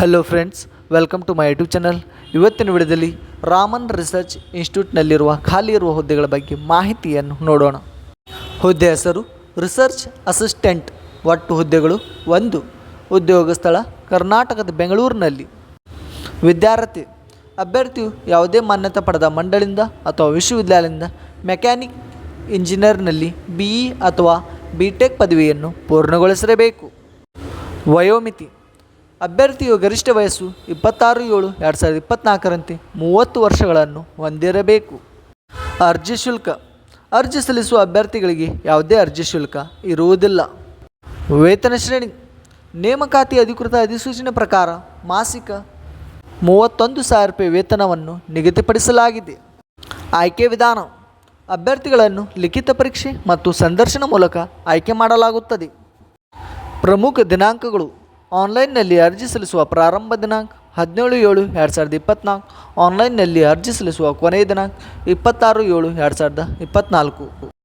Hello friends, welcome to my YouTube channel. ಇವತ್ತಿನ ವಿಡಿಯೋದಲ್ಲಿ Raman research ಇನ್ಸ್ಟಿಟ್ಯೂಟ್ನಲ್ಲಿರುವ ಖಾಲಿ ಇರುವ ಹುದ್ದೆಗಳ ಬಗ್ಗೆ ಮಾಹಿತಿಯನ್ನು ನೋಡೋಣ. ಹುದ್ದೆ ಹೆಸರು ರಿಸರ್ಚ್ ಅಸಿಸ್ಟೆಂಟ್. ಒಟ್ಟು ಹುದ್ದೆಗಳು 1. ಉದ್ಯೋಗ ಸ್ಥಳ ಕರ್ನಾಟಕದ ಬೆಂಗಳೂರಿನಲ್ಲಿ. ವಿದ್ಯಾರ್ಥಿ ಅಭ್ಯರ್ಥಿಯು ಯಾವುದೇ ಮಾನ್ಯತೆ ಪಡೆದ ಮಂಡಳಿಯಿಂದ ಅಥವಾ ವಿಶ್ವವಿದ್ಯಾಲಯದಿಂದ ಮೆಕ್ಯಾನಿಕ್ ಇಂಜಿನಿಯರ್ನಲ್ಲಿ BE ಅಥವಾ BTech ಪದವಿಯನ್ನು ಪೂರ್ಣಗೊಳಿಸಿರಬೇಕು. ವಯೋಮಿತಿ ಅಭ್ಯರ್ಥಿಯು ಗರಿಷ್ಠ ವಯಸ್ಸು 26/7/2024ರಂತೆ 30 ವರ್ಷಗಳನ್ನು ಹೊಂದಿರಬೇಕು. ಅರ್ಜಿ ಶುಲ್ಕ ಅರ್ಜಿ ಸಲ್ಲಿಸುವ ಅಭ್ಯರ್ಥಿಗಳಿಗೆ ಯಾವುದೇ ಅರ್ಜಿ ಶುಲ್ಕ ಇರುವುದಿಲ್ಲ. ವೇತನ ಶ್ರೇಣಿ ನೇಮಕಾತಿ ಅಧಿಕೃತ ಅಧಿಸೂಚನೆ ಪ್ರಕಾರ ಮಾಸಿಕ 31,000 ರೂಪಾಯಿ ವೇತನವನ್ನು ನಿಗದಿಪಡಿಸಲಾಗಿದೆ. ಆಯ್ಕೆ ವಿಧಾನ ಅಭ್ಯರ್ಥಿಗಳನ್ನು ಲಿಖಿತ ಪರೀಕ್ಷೆ ಮತ್ತು ಸಂದರ್ಶನ ಮೂಲಕ ಆಯ್ಕೆ ಮಾಡಲಾಗುತ್ತದೆ. ಪ್ರಮುಖ ದಿನಾಂಕಗಳು ಆನ್ಲೈನ್ನಲ್ಲಿ ಅರ್ಜಿ ಸಲ್ಲಿಸುವ ಪ್ರಾರಂಭ ದಿನಾಂಕ 17/7/2024. ಆನ್ಲೈನ್ನಲ್ಲಿ ಅರ್ಜಿ ಸಲ್ಲಿಸುವ ಕೊನೆಯ ದಿನಾಂಕ 26/7/2024.